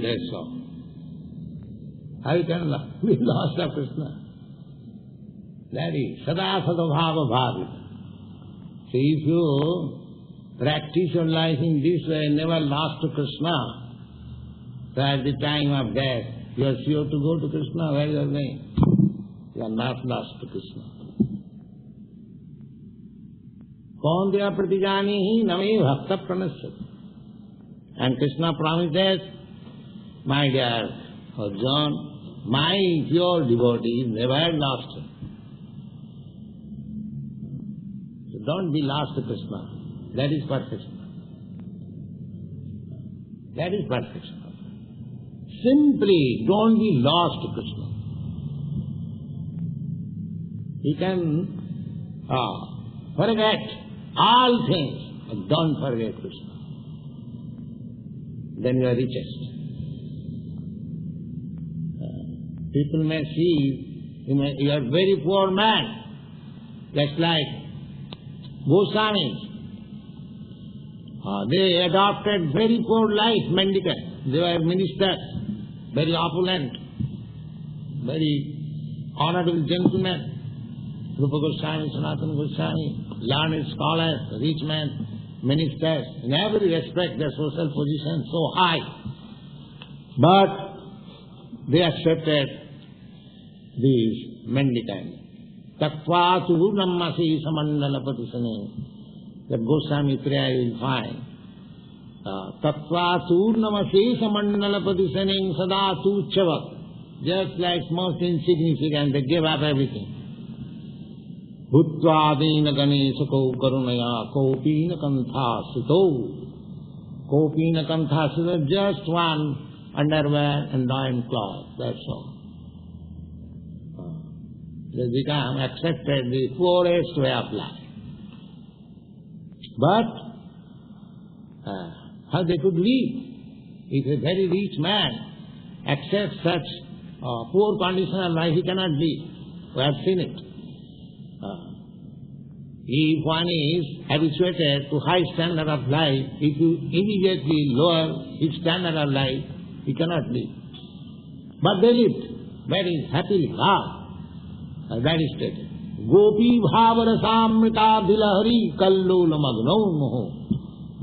that's all. How you can be lost of Krishna? That is sada sadabhava bhavita. So if you practice your life in this way, never lost to Krishna, so at the time of death, you are sure to go to Krishna. Where is your name? You are not lost to Krishna. Kaunteya pratijanihi name bhakta pranasya. And Krishna promises, my dear Arjuna, my pure devotee is never lost. So don't be lost to Krishna. That is perfection. That is perfection. Simply don't be lost to Krishna. You can forget all things, but don't forget Krishna. Then you are richest. People may see you are very poor man, just like Goswamis. They adopted very poor life, mendicant. They were ministers, very opulent, very honorable gentlemen. Rupa Goswami, Sanatana Goswami, learned scholars, rich men, ministers, in every respect their social position so high. But they accepted these mendicants. Tattva Suvarna Banik, that Goswami prayer you will find. Tattva Suvarna sada tuchava, just like most insignificant, they gave up everything. Bhuttvādīna ganesako karunaya kopīna kanthāsito. Kopīna kanthāsito, just one underwear and loincloth, that's all. They become accepted the poorest way of life. But how they could live? If a very rich man accepts such poor condition of life, he cannot live. We have seen it. If one is habituated to high standard of life, if you immediately lower his standard of life, he cannot live. But they lived very happily. That is stated. Gopi bhavarasamrita dilahari kallola magno moho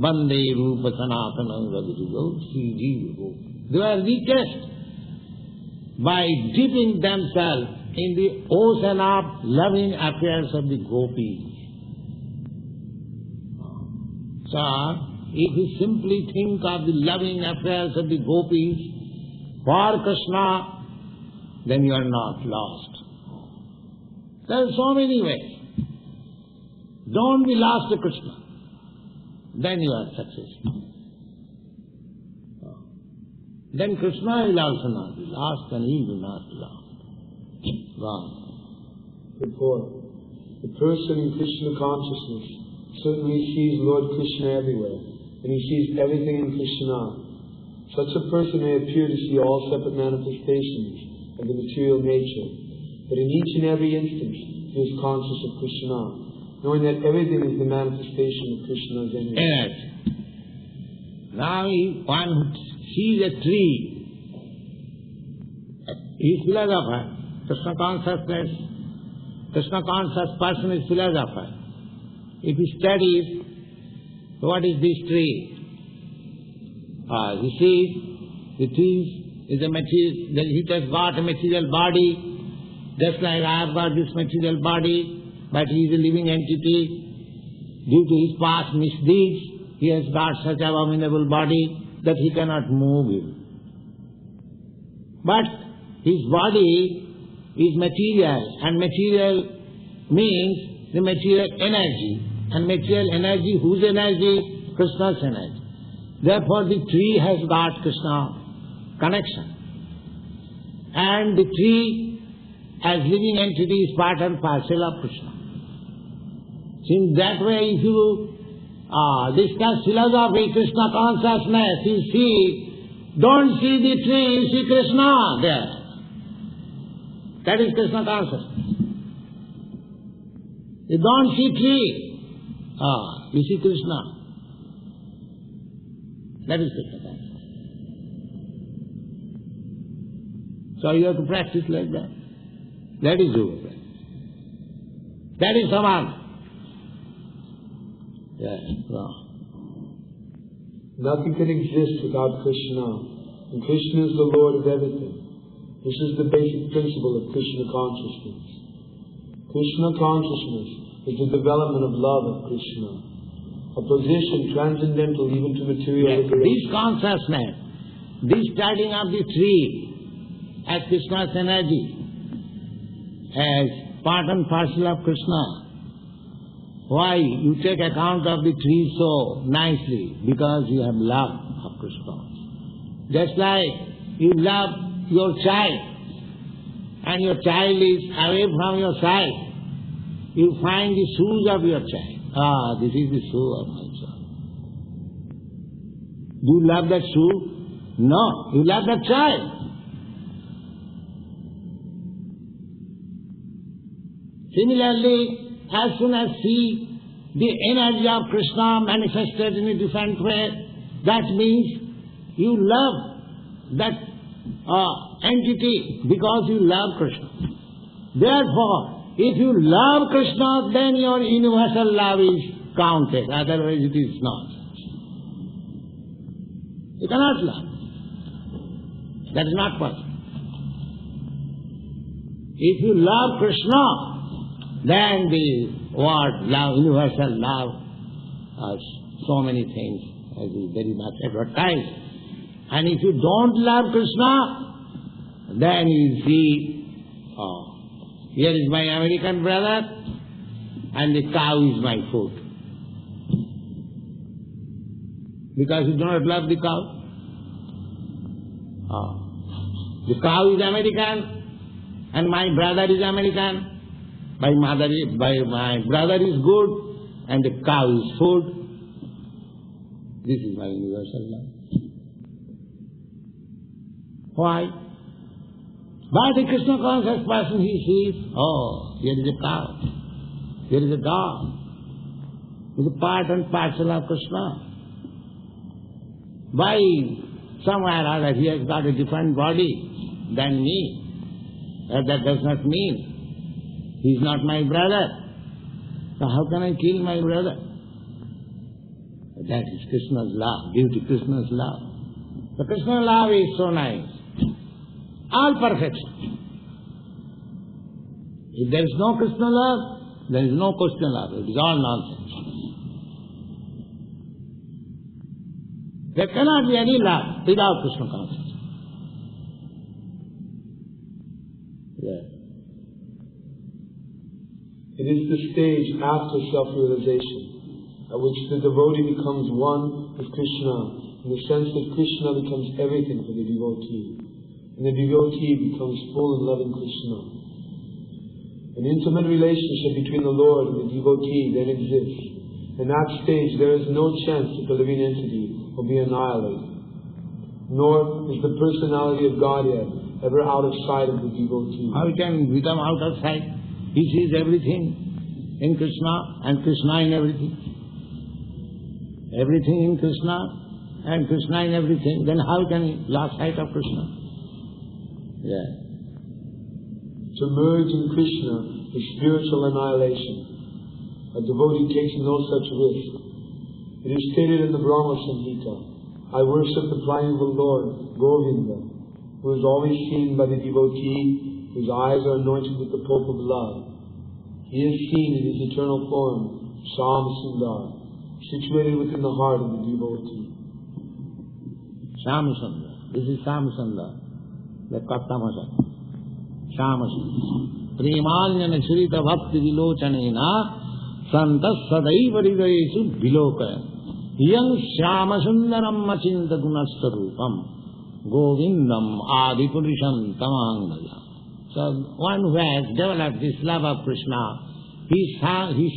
bande rupa sanatana raghujo srijivo. They were richest by dipping themselves in the ocean of loving affairs of the gopis. So, if you simply think of the loving affairs of the gopis for Krishna, then you are not lost. There are so many ways. Don't be lost to Krishna. Then you are successful. Then Krishna will also not be lost and he will not be lost. Wrong. Report. The person in Krishna consciousness certainly sees Lord Krishna everywhere, and he sees everything in Krishna. Such a person may appear to see all separate manifestations of the material nature, but in each and every instance he is conscious of Krishna, knowing that everything is the manifestation of Krishna's energy. Yes. Now if one sees a tree, he is philosopher. Krishna consciousness, Krishna conscious person is philosopher. If he studies, what is this tree? He sees the tree is a material, that he has got a material body, just like I have got this material body, but he is a living entity. Due to his past misdeeds, he has got such abominable body that he cannot move him. But his body is material, and material means the material energy. And material energy, whose energy? Krishna's energy. Therefore the tree has got Krishna connection. And the tree as living entity is part and parcel of Krishna. So in that way, if you discuss philosophy, Krishna consciousness, you see, don't see the tree, you see Krishna there. That is Krishna consciousness. You don't see tree, you see Krishna. That is Krishna consciousness. So you have to practice like that. That is yoga practice. That is samadhi. Yes, no. Nothing can exist without Krishna, and Krishna is the Lord of everything. This is the basic principle of Krishna consciousness. Krishna consciousness is the development of love of Krishna, a position transcendental even to material liberation. This consciousness, this studying of the tree as Krishna's energy, as part and parcel of Krishna. Why? You take account of the tree so nicely, because you have love of Krishna. Just like you love your child, and your child is away from your side, you find the shoes of your child. Ah, this is the shoe of my child. Do you love that shoe? No, you love that child. Similarly, as soon as see the energy of Krishna manifested in a different way, that means you love that entity because you love Krishna. Therefore, if you love Krishna, then your universal love is counted, otherwise it is not. You cannot love. That is not possible. If you love Krishna, then the word love, universal love, so many things, as is very much advertised. And if you don't love Krishna, then you see, here is my American brother, and the cow is my food. Because you do not love the cow. The cow is American, and my brother is American. My brother is good, and the cow is food. This is my universal love. Why? By the Krishna conscious person he sees, oh, here is a cow, here is a dog. It is a part and parcel of Krishna. By somewhere or other he has got a different body than me. That does not mean he is not my brother. So how can I kill my brother? That is Krishna's love, beauty, Krishna's love. The Krishna love is so nice. All perfection. If there is no Krishna love, there is no question love. It is all nonsense. There cannot be any love without Krishna consciousness. Yes. It is the stage after self-realization, at which the devotee becomes one with Krishna, in the sense that Krishna becomes everything for the devotee, and the devotee becomes full and loving Krishna. An intimate relationship between the Lord and the devotee then exists. In that stage there is no chance that the living entity will be annihilated, nor is the personality of Godhead ever out of sight of the devotee. How can he become out of sight? He sees everything in Krishna and Krishna in everything. Everything in Krishna and Krishna in everything. Then how can he lose sight of Krishna? Yeah. To merge in Krishna is spiritual annihilation. A devotee takes no such risk. It is stated in the Brahma Samhita, I worship the primeval Lord, Govinda, who is always seen by the devotee, whose eyes are anointed with the pope of love. He is seen in his eternal form, Sham Sundar, situated within the heart of the devotee. Sham Sundar. This is Sham Sundar, the Kattamasa. Sham Sundar. Premanyana Shrita Bhakti Vilochanena Santas Sadaiva Hridayesu Vilokaya. Yang Shama Sundaram Machinta Gunastarupam Govindam Adipurisham Tamangaya. So one who has developed this love of Krishna, he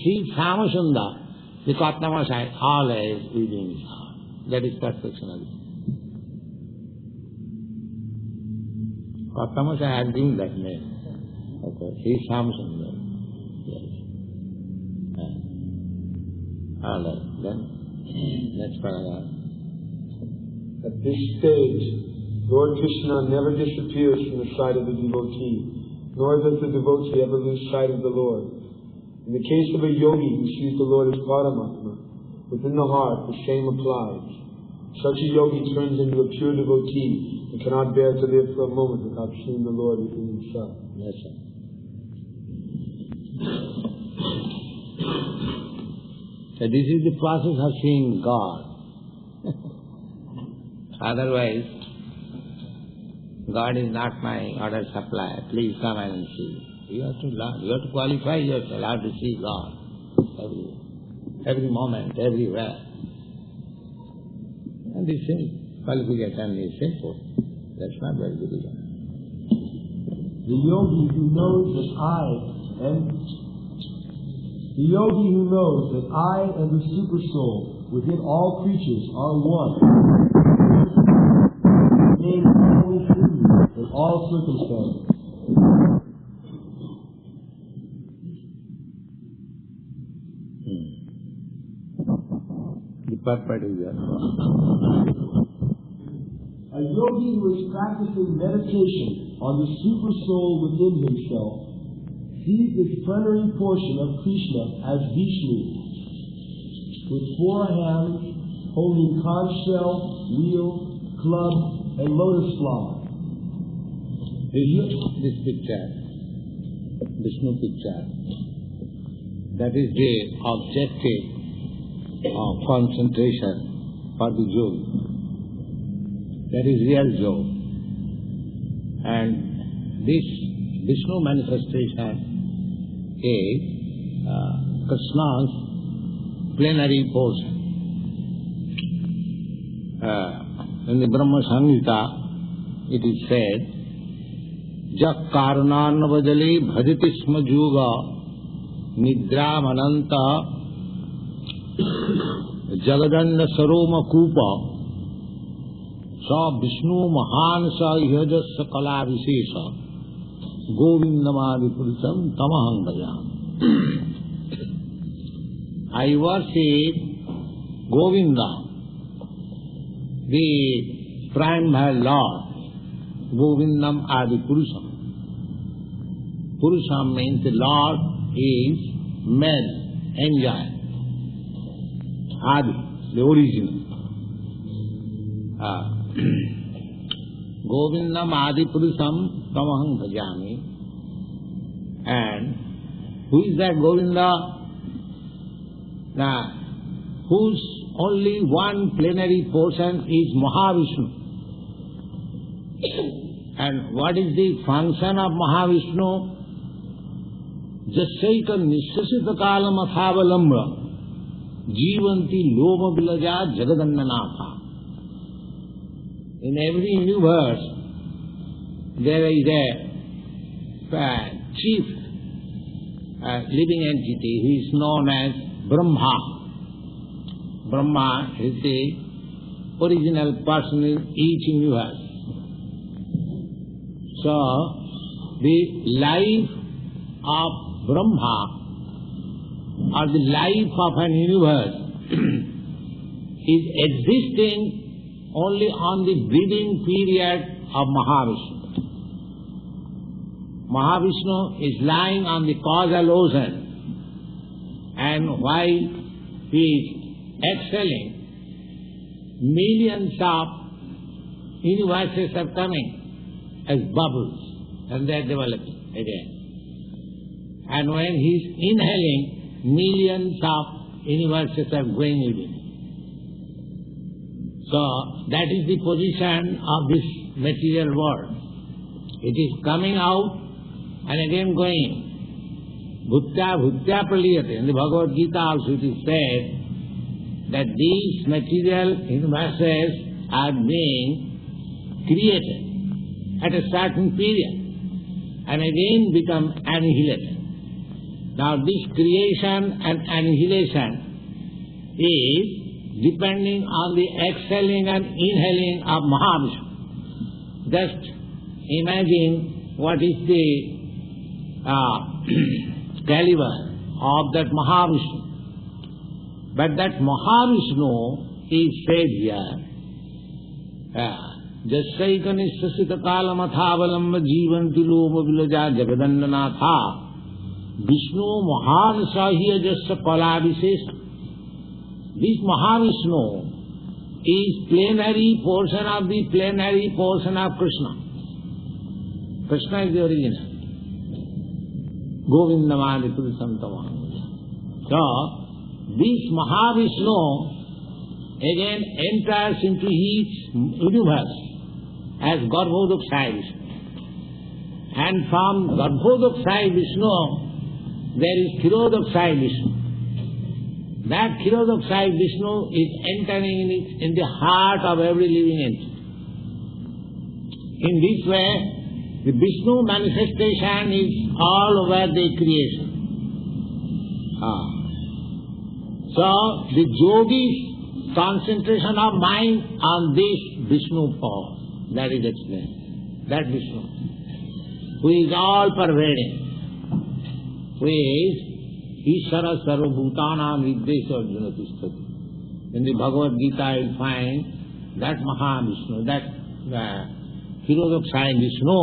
sees Shama Sundar, the Kattamasa, always within his heart. That is perfection of it. Kattamasa has given that name. Okay, he is Shama Sundar. Yes. All right, then next paragraph. At this stage, Lord Krishna never disappears from the sight of the devotee, nor does the devotee ever lose sight of the Lord. In the case of a yogi who sees the Lord as Paramatma, within the heart the same applies. Such a yogi turns into a pure devotee and cannot bear to live for a moment without seeing the Lord within himself. Yes, sir. So this is the process of seeing God. Otherwise, God is not my order supply. Please come and see. You have to learn. You have to qualify yourself how to see God every moment, everywhere. And this qualification is simple. That's not very difficult. The yogi who knows that I and the super soul within all creatures are one, remains always with me in all circumstances. The purpose is that. A yogi who is practicing meditation on the super soul within himself sees this plenary portion of Krishna as Vishnu, with 4 hands holding conch shell, wheel, club, and lotus flower. This picture, Vishnu picture, that is the objective of concentration for the yogi. That is real yoga. And this Vishnu manifestation is Krishna's plenary portion. In the Brahma Samhita it is said, Jak karanarnavajale bhajati sma juga nidram ananta jagadanda saroma kupa sa Vishnu mahan sa ihajasya kala vishesha govindamadi purusham tamaham bhajam. I worship Govinda, the prime Lord, Govindam Adi Purusham. Purusham means the Lord is male, angel. Adi, the original. Govindam Adi Purusham Tamaham Bhajami. And who is that Govinda? Now, whose only one plenary portion is Mahavishnu. And what is the function of Mahavishnu? Jasaika nishasita kalam athavalambra jivanti loma vilaja jagadannanatha. In every universe, there is a chief living entity who is known as Brahma. Brahma is the original person in each universe. So, the life of Brahma or the life of an universe is existing only on the breathing period of Mahavishnu. Mahavishnu is lying on the causal ocean, and while he is exhaling, millions of universes are coming as bubbles, and they are developing again. And when he is inhaling, millions of universes are going with him. So that is the position of this material world. It is coming out and again going. Bhutya bhutya praliyate. In the Bhagavad-gītā also it is said that these material universes are being created at a certain period and again become annihilated. Now this creation and annihilation is depending on the exhaling and inhaling of Mahavishnu. Just imagine what is the caliber of that Mahavishnu. But that Mahavishnu is said here Jasaikanisthasita kalamathavalamba jivanti loma vilaja jagadandanaatha Vishnu Mahavishahya Jasya Kalabhisesa. This Mahavishnu is plenary portion of the plenary portion of Krishna. Krishna is the original. Govindamani Purusamtamah. So, this Mahavishnu again enters into each universe as Garbhodakshaya Vishnu. And from Garbhodakshaya Vishnu, there is Kshirodakshaya Vishnu. That Kshirodakshaya Vishnu is entering in the heart of every living entity. In this way, the Vishnu manifestation is all over the creation. So, the yogi's concentration of mind on this Vishnu form, that is explained. That Vishnu, who is all pervading, who is Ishvara Sarva Bhutanam Viddesha Arjuna Tishtati. In the Bhagavad-gītā you will find that Mahavishnu, that Kshirodakshaya Vishnu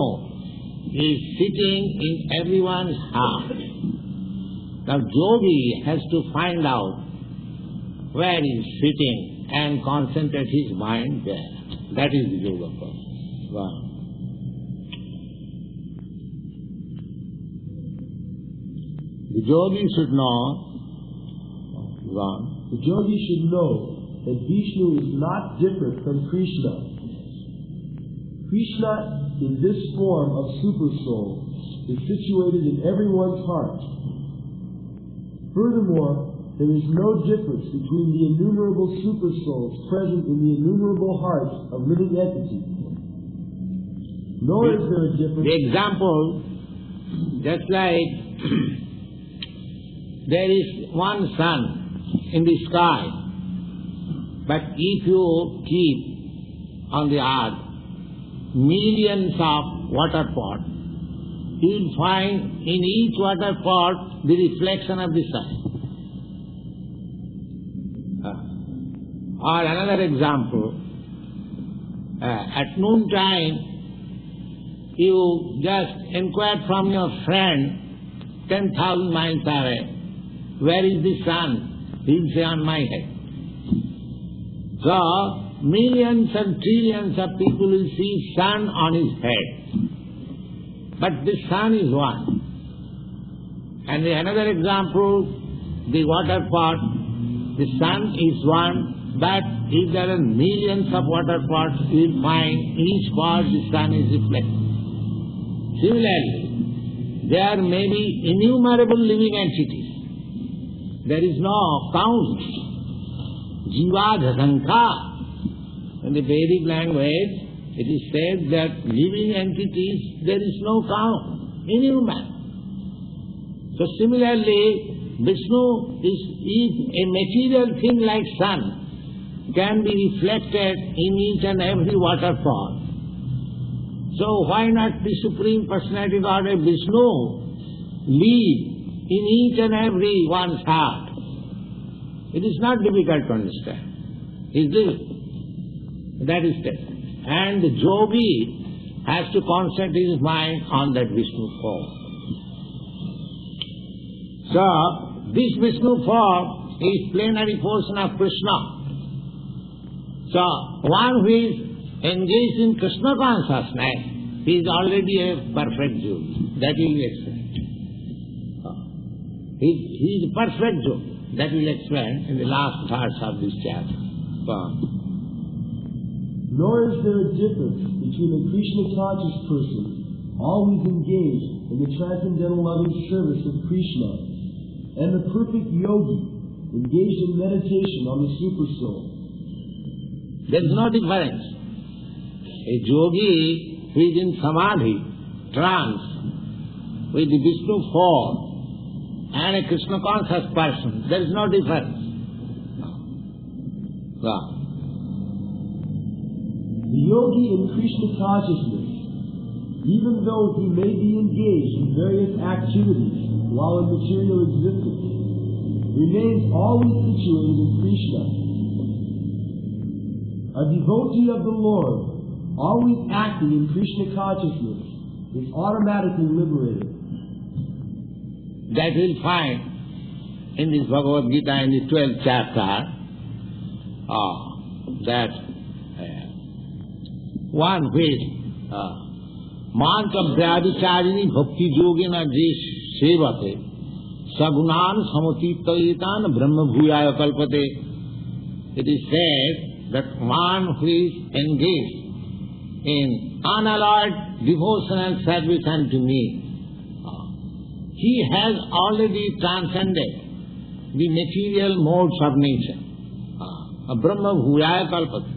is sitting in everyone's heart. Now yogi has to find out where he is sitting and concentrate his mind there. That is the yoga process. Wow. The yogi should know, the yogi should know that Vishnu is not different from Krishna. Krishna, in this form of Supersoul, is situated in everyone's heart. Furthermore, there is no difference between the innumerable Supersouls present in the innumerable hearts of living entities. Nor is there a difference. The example, just like there is one sun in the sky, but if you keep on the earth millions of water pots, you will find in each water pot the reflection of the sun. Or another example, at noon time, you just inquire from your friend 10,000 miles away, where is the sun? He will say, on my head. So, millions and trillions of people will see sun on his head. But the sun is one. And another example, the water pot, the sun is one, but if there are millions of water pots, you will find each pot the sun is reflected. Similarly, there may be innumerable living entities. There is no count. Jivadhasankha. In the Vedic language, it is said that living entities, there is no count. Innumerable. So similarly, Vishnu is a material thing like sun, can be reflected in each and every water pot. So why not the Supreme Personality Godhead Vishnu live in each and every one's heart? It is not difficult to understand. Is it? That is it. And the yogi has to concentrate his mind on that Vishnu form. So, this Vishnu form is plenary portion of Krishna. So, one who is engaged in Krishna consciousness, he is already a perfect yogi. That will be explained. He is a perfect yogi. That will explain in the last parts of this chapter. Nor is there a difference between a Krishna conscious person, always engaged in the transcendental loving service of Krishna, and the perfect yogi, engaged in meditation on the Supersoul. There is no difference. A yogi who is in samadhi, trance, with the Vishnu form, and a Krishna conscious person, there is no difference. The yogi in Krishna consciousness, even though he may be engaged in various activities while in material existence, remains always situated in Krishna. A devotee of the Lord, always acting in Krishna consciousness, is automatically liberated. That we'll find in this Bhagavad Gita in the 12th chapter, that one which Manta Brahvicharini Bhakti Yogina Jish Sevate Sagunan Samotitayitan Brahma Bhuyaya Kalpate. It is said that one who is engaged in unalloyed devotional service unto me, he has already transcended the material modes of nature. Brahma Bhuyaya Kalpate.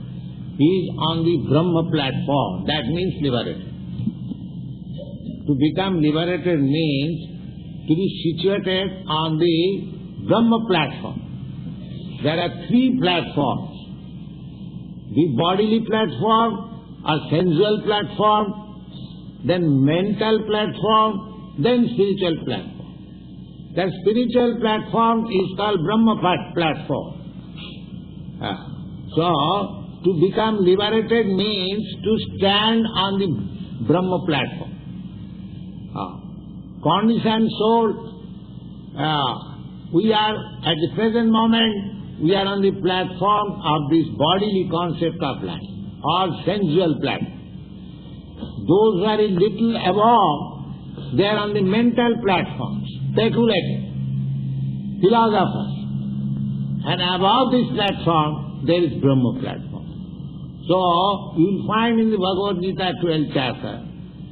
He is on the Brahma platform. That means liberated. To become liberated means to be situated on the Brahma platform. There are three platforms. The bodily platform, a sensual platform, then mental platform, then spiritual platform. That spiritual platform is called Brahma platform. So, to become liberated means to stand on the Brahma platform. Conditioned soul, we are at the present moment, we are on the platform of this bodily concept of life, or sensual platform. Those who are a little above, they are on the mental platforms, speculative, philosophers. And above this platform, there is Brahma platform. So, you will find in the Bhagavad Gita 12th chapter,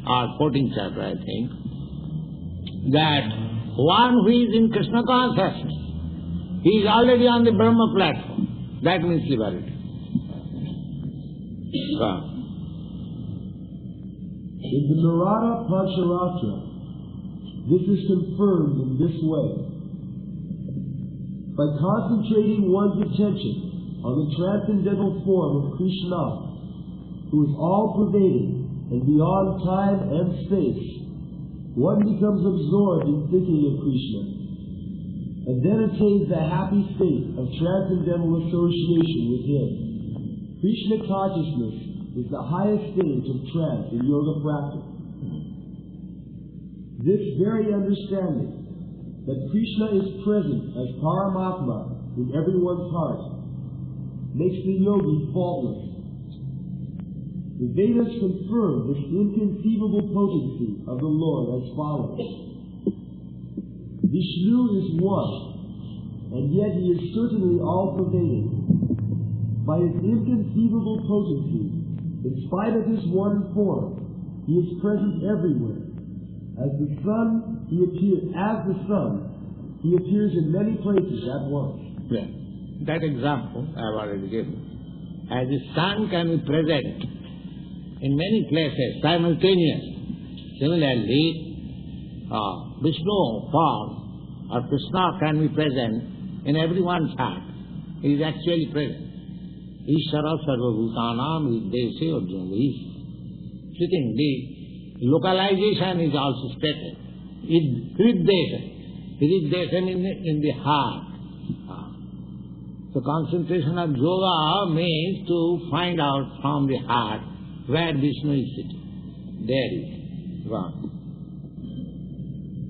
or 14th chapter I think, that one who is in Krishna consciousness, he is already on the Brahma platform. That means liberated. In the Narada Pancharatra, this is confirmed in this way. By concentrating one's attention on the transcendental form of Krishna, who is all-pervading and beyond time and space, one becomes absorbed in thinking of Krishna, and then attains the happy state of transcendental association with Him. Krishna consciousness is the highest stage of trance in yoga practice. This very understanding, that Krishna is present as Paramatma in everyone's heart, makes the yogi faultless. The Vedas confirm this inconceivable potency of the Lord as follows. Vishnu is one, and yet He is certainly all-pervading. By His inconceivable potency, in spite of His one form, He is present everywhere. As the sun, He appears in many places at once. Yeah. That example I have already given. As the sun can be present in many places simultaneously, similarly, Vishnu form or Krishna can be present in everyone's heart. He is actually present. Ishara sarvabhutanam iddese arjuna. He is sitting. The localization is also stated. Hrideshan in the heart. So concentration of yoga means to find out from the heart where Vishnu is sitting. There is.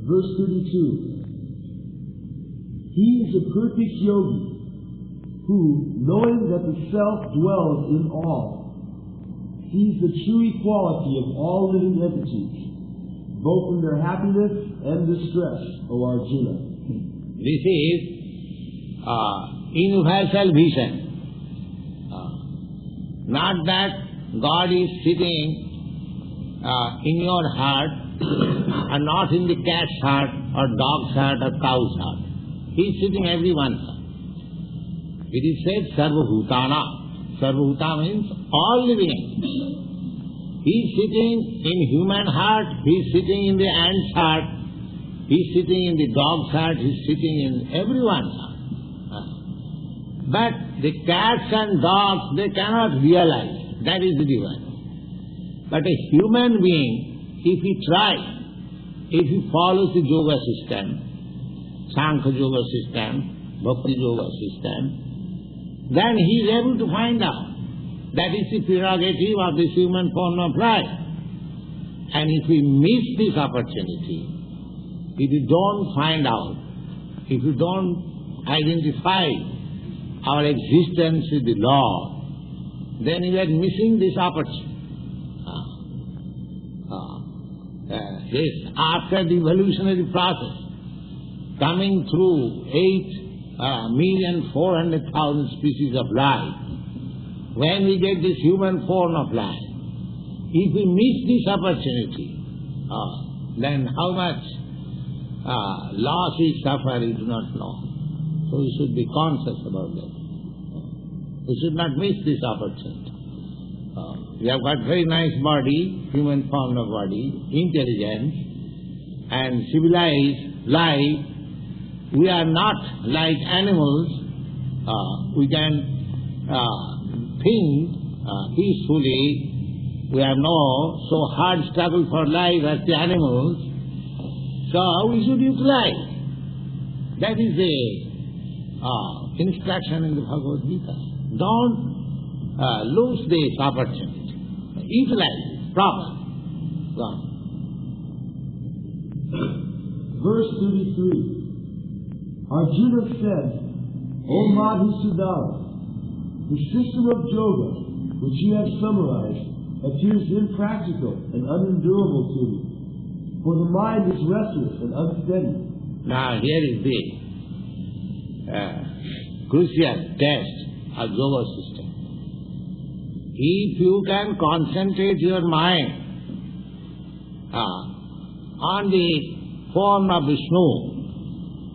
Verse 32. He is a perfect yogi who, knowing that the self dwells in all, sees the true equality of all living entities, both in their happiness and distress, O Arjuna. This is universal vision. Not that God is sitting in your heart and not in the cat's heart or dog's heart or cow's heart. He is sitting in everyone's heart. It is said Sarvabhutana. Sarvabhuta means all living entities. He is sitting in human heart, he is sitting in the ant's heart, he is sitting in the dog's heart, he is sitting in everyone's heart. But the cats and dogs, they cannot realize. That is the divine. But a human being, if he tries, if he follows the yoga system, Sankhya yoga system, Bhakti yoga system, then he is able to find out That is the prerogative of this human form of life. And if we miss this opportunity, if you don't find out, if you don't identify our existence with the Lord, then you are missing this opportunity. Yes, after the evolutionary process, coming through 8,400,000 species of life, when we get this human form of life, if we miss this opportunity, then how much loss we suffer, we do not know. So we should be conscious about that. We should not miss this opportunity. We have got very nice body, human form of body, intelligence, and civilized life. We are not like animals. We can think peacefully. We have no so hard struggle for life as the animals. So we should utilize. That is the instruction in the Bhagavad Gita. Don't lose this opportunity. Utilize it properly. Verse 33. Arjuna said, O Madhusudana, the system of yoga which you have summarized appears impractical and unendurable to me, for the mind is restless and unsteady. Now here is the crucial test of yoga system. If you can concentrate your mind on the form of Vishnu,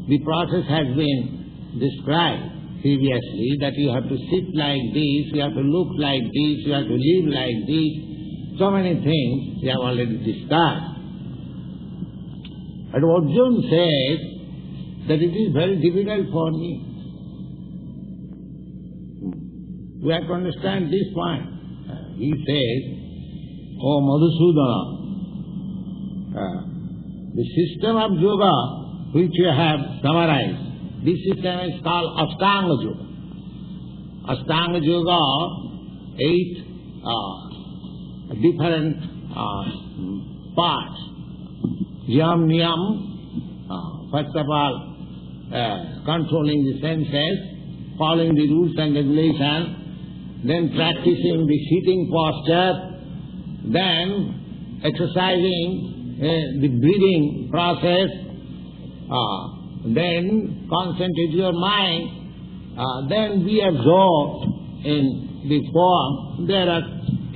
the process has been described previously that you have to sit like this, you have to look like this, you have to live like this. So many things we have already discussed. But Arjuna says that it is very difficult for me. We have to understand this point. He says, O Madhusudana, the system of yoga which you have summarized, this system is called Ashtanga Yoga. Ashtanga Yoga, 8 different parts. Yam Niyam, first of all, controlling the senses, following the rules and regulations, then practicing the sitting posture, then exercising the breathing process, then concentrate your mind, then be absorbed in the form. There are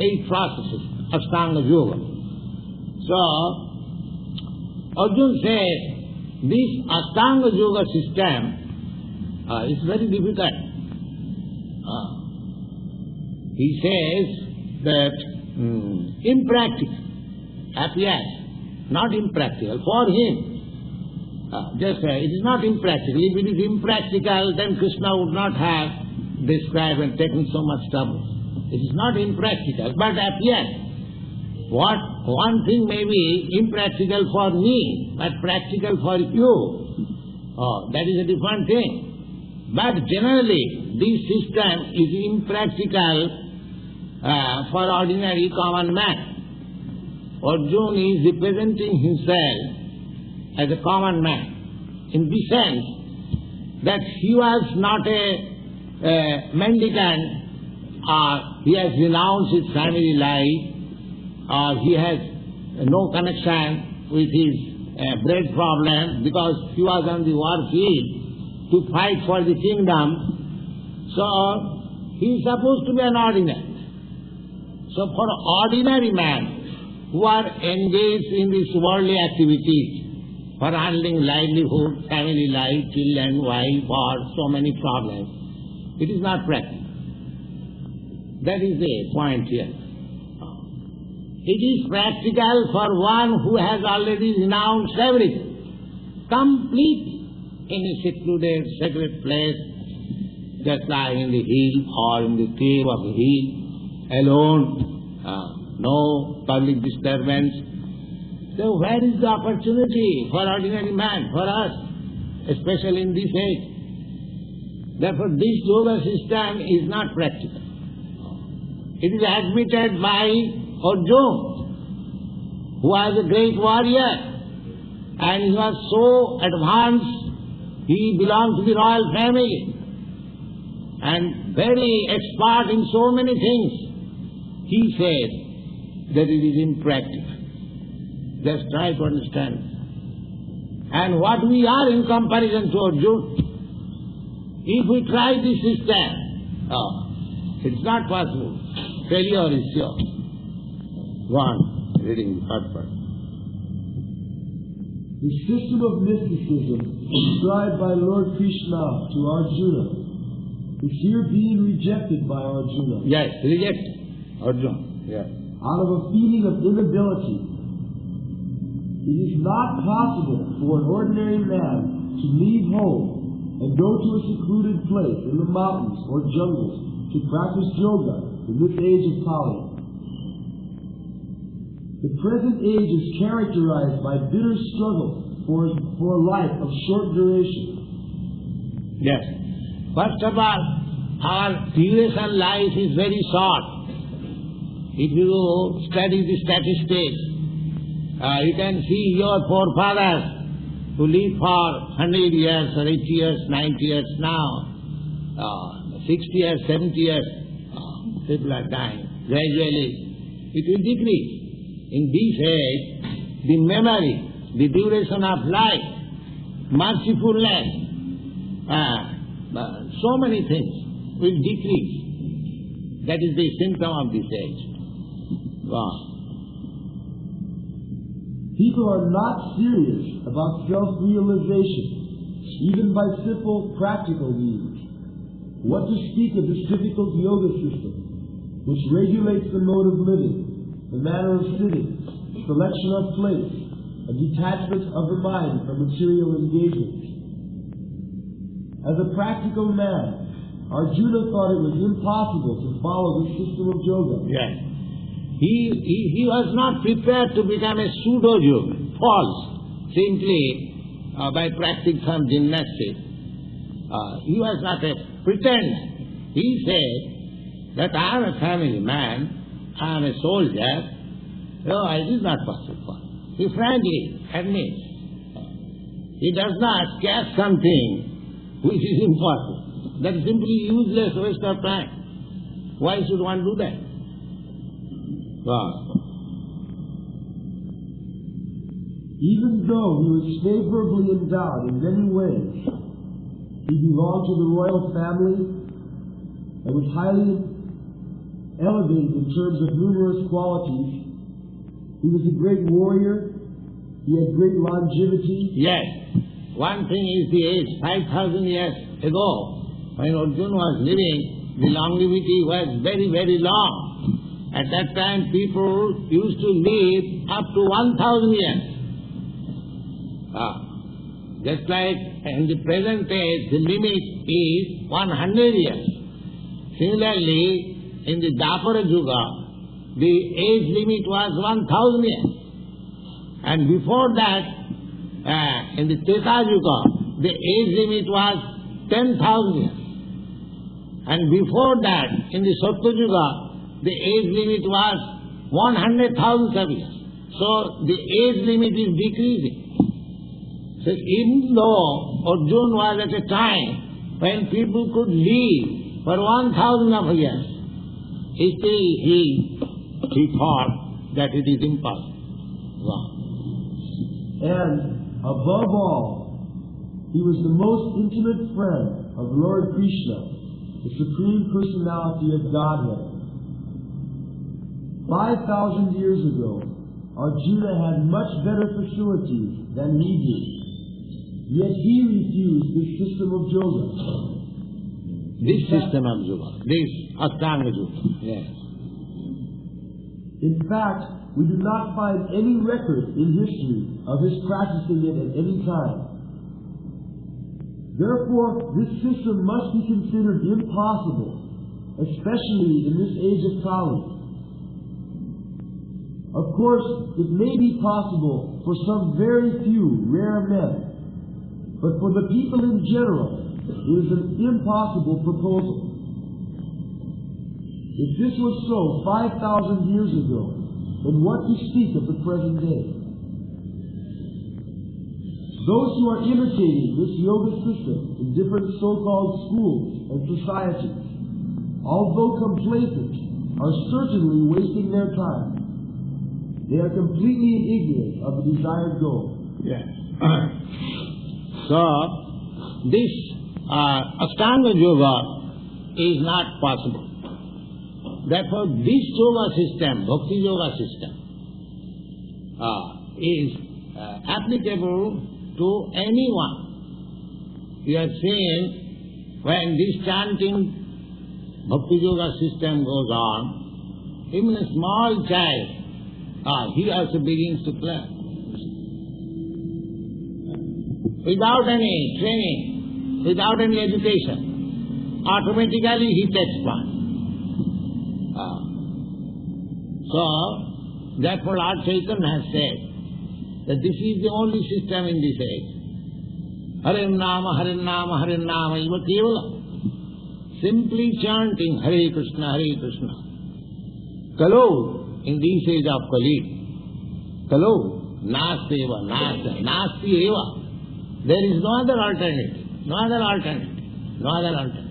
8 processes, Ashtanga Yoga. So, Arjuna says, this Ashtanga Yoga system is very difficult. He says that impractical appears, not impractical for him. It is not impractical. If it is impractical, then Krishna would not have described and taken so much trouble. It is not impractical, but appears. One thing may be impractical for me, but practical for you. That is a different thing. But generally, this system is impractical for ordinary common man. Arjuna is representing himself as a common man, in the sense that he was not a mendicant, or he has renounced his family life, or he has no connection with his bread problem because he was on the war field to fight for the kingdom. So he is supposed to be an ordinary. So for ordinary man who are engaged in these worldly activities, for handling livelihood, family life, children, wife, or so many problems, it is not practical. That is the point here. It is practical for one who has already renounced everything, completely, in a secluded, sacred place, just lying in the hill or in the cave of the hill, alone, no public disturbance. So where is the opportunity for ordinary man, for us, especially in this age? Therefore this yoga system is not practical. It is admitted by Arjuna, who was a great warrior, and he was so advanced, he belonged to the royal family, and very expert in so many things. He said that it is impractical. Just try to understand. And what we are in comparison to Arjuna. If we try this system, it's not possible. Failure is sure. Go on, reading the third part. The system of mysticism described by Lord Krishna to Arjuna is here being rejected by Arjuna. Yes, reject Arjuna. Yes. Out of a feeling of inability. It is not possible for an ordinary man to leave home and go to a secluded place in the mountains or jungles to practice yoga in this age of Kali. The present age is characterized by bitter struggle for a life of short duration. Yes. First of all, our duration life is very short. If you study the statistics, you can see your forefathers who live for 100 years or 80 years, 90 years now, 60 years, 70 years, people are dying. Gradually, it will decrease. In this age, the memory, the duration of life, mercifulness, so many things will decrease. That is the symptom of this age. Go on. People are not serious about self-realization, even by simple practical means. What to speak of this difficult yoga system, which regulates the mode of living, the manner of sitting, selection of place, a detachment of the mind from material engagements. As a practical man, Arjuna thought it was impossible to follow this system of yoga. Yes. He was not prepared to become a pseudo-yogi, false, simply by practicing some gymnastics. He was not a pretender. He said that I am a family man, I am a soldier. No, it is not possible for him. He frankly admits. He does not catch something which is impossible. That is simply useless waste of time. Why should one do that? Even though he was favorably endowed in many ways, he belonged to the royal family and was highly elevated in terms of numerous qualities. He was a great warrior. He had great longevity. Yes. One thing is the age. 5,000 years ago, when Arjuna was living, the longevity was very, very long. At that time, people used to live up to 1,000 years. Just like in the present age, the limit is 100 years. Similarly, in the Dwapara Yuga, the age limit was 1,000 years. And before that, in the Treta Yuga, the age limit was 10,000 years. And before that, in the Satya Yuga, the age limit was 100,000 years. So the age limit is decreasing. So even though Arjuna was at a time when people could live for 1,000 of years, still he thought that it is impossible. Wow. And above all, he was the most intimate friend of Lord Krishna, the Supreme Personality of Godhead. 5,000 years ago, Arjuna had much better facilities than he did. Yet he refused this system of yoga. This system of yoga, this Ashtanga yoga. Yes. In fact, we do not find any record in history of his practicing it at any time. Therefore, this system must be considered impossible, especially in this age of Kali. Of course, it may be possible for some very few rare men, but for the people in general, it is an impossible proposal. If this was so 5,000 years ago, then what to speak of the present day? Those who are imitating this yoga system in different so-called schools and societies, although complacent, are certainly wasting their time. They are completely ignorant of the desired goal. Yes. So, this Ashtanga Yoga is not possible. Therefore, this yoga system, Bhakti Yoga system, is applicable to anyone. You are saying, when this chanting Bhakti Yoga system goes on, even a small child, he also begins to play. Without any training, without any education, automatically he takes part. So, therefore Lord Chaitanya has said that this is the only system in this age. Hare Nama, Hare Nama, Hare Nama, iva kevala. Simply chanting Hare Krishna, Hare Krishna. Kalu, in this age of Kali, Kalu, Nasti eva, Nasti, Nasti eva. There is no other alternative, no other alternative, no other alternative.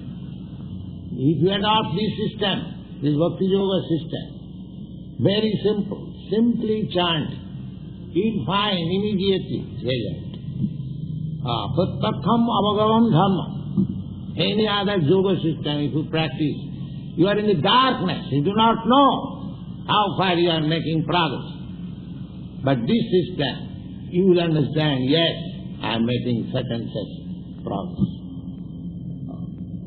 If you adopt this system, this Bhakti Yoga system, very simple, simply chant, you'll find immediately result. Prattakham avagavam dhamma. Any other yoga system, if you practice, you are in the darkness, you do not know how far you are making progress. But this system, you will understand, yes, I am making such and such progress.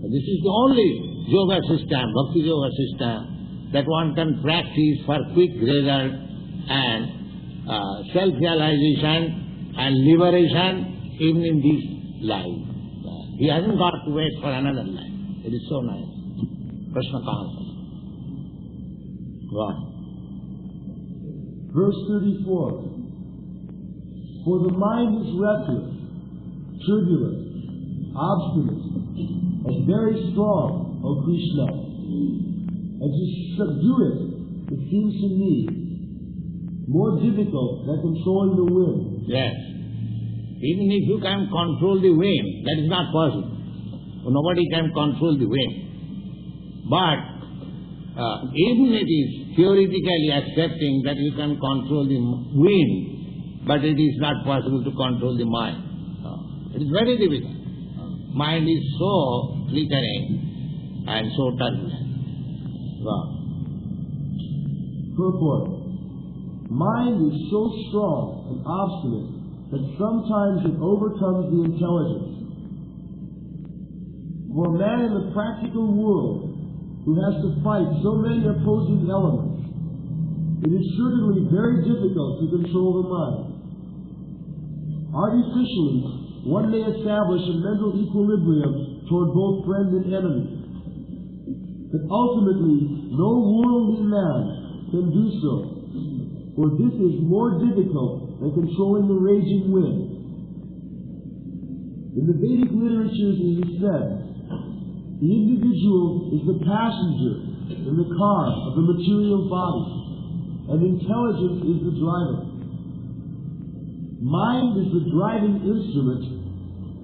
This is the only yoga system, Bhakti Yoga system, that one can practice for quick result and self-realization and liberation even in this life. He hasn't got to wait for another life. It is so nice. Krishna Consciousness. Go on. Verse 34. For the mind is restless, turbulent, obstinate, and very strong, O Krishna. And to subdue it seems to me more difficult than controlling the wind. Yes. Even if you can control the wind, that is not possible. Nobody can control the wind. But even it is theoretically accepting that you can control the wind, but it is not possible to control the mind. It is very difficult. Mind is so flickering and so turbulent. Purport. Mind is so strong and obstinate that sometimes it overcomes the intelligence. For a man in the practical world who has to fight so many opposing elements, it is certainly very difficult to control the mind. Artificially, one may establish a mental equilibrium toward both friend and enemy. But ultimately, no worldly man can do so, for this is more difficult than controlling the raging wind. In the Vedic literatures it is said, the individual is the passenger in the car of the material body, and intelligence is the driver. Mind is the driving instrument,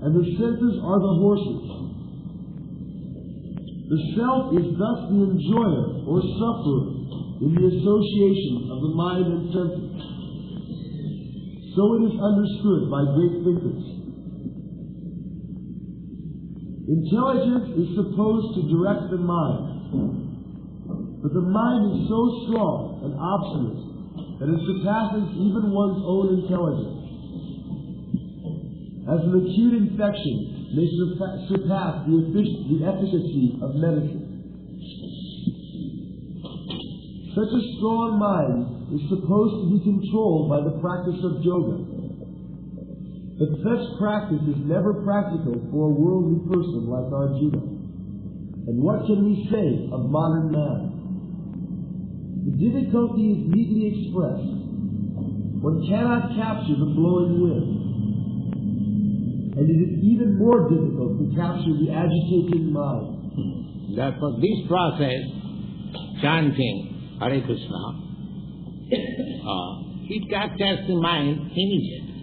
and the senses are the horses. The self is thus the enjoyer or sufferer in the association of the mind and senses. So it is understood by great thinkers. Intelligence is supposed to direct the mind, but the mind is so strong and obstinate that it surpasses even one's own intelligence. As an acute infection may surpass the efficacy of medicine. Such a strong mind is supposed to be controlled by the practice of yoga. But such practice is never practical for a worldly person like Arjuna. And what can we say of modern man? The difficulty is neatly expressed. One cannot capture the blowing wind. And it is even more difficult to capture the agitated mind. Therefore, this process chanting Hare Krishna, it captures the mind immediately.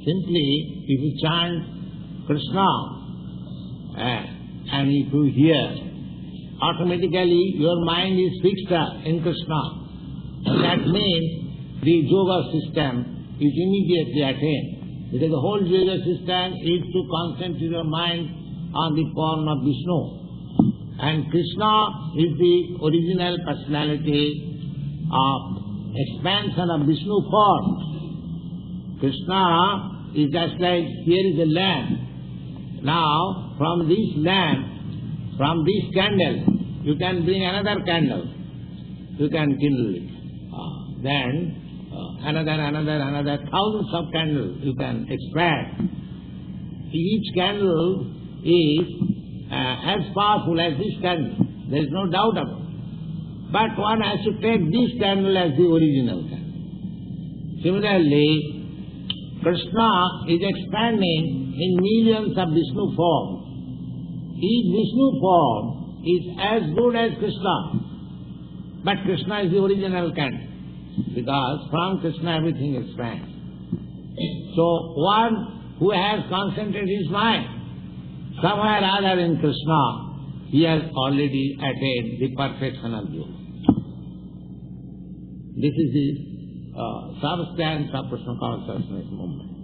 Simply, if you chant Krishna and if you hear, automatically your mind is fixed in Krishna. And that means the yoga system is immediately attained. Because the whole yoga system is to concentrate your mind on the form of Vishnu. And Krishna is the original personality of expansion of Vishnu form. Krishna is just like, here is a lamp. Now, from this lamp, from this candle, you can bring another candle. You can kindle it. Then another thousands of candles you can expand. Each candle is as powerful as this candle. There is no doubt about it. But one has to take this candle as the original candle. Similarly, Krishna is expanding in millions of Vishnu forms. Each Vishnu form is as good as Krishna. But Krishna is the original candle. Because from Krishna everything expands. So one who has concentrated his mind somewhere other in Krishna, he has already attained the perfection of yoga. This is the substance of Krishna consciousness movement.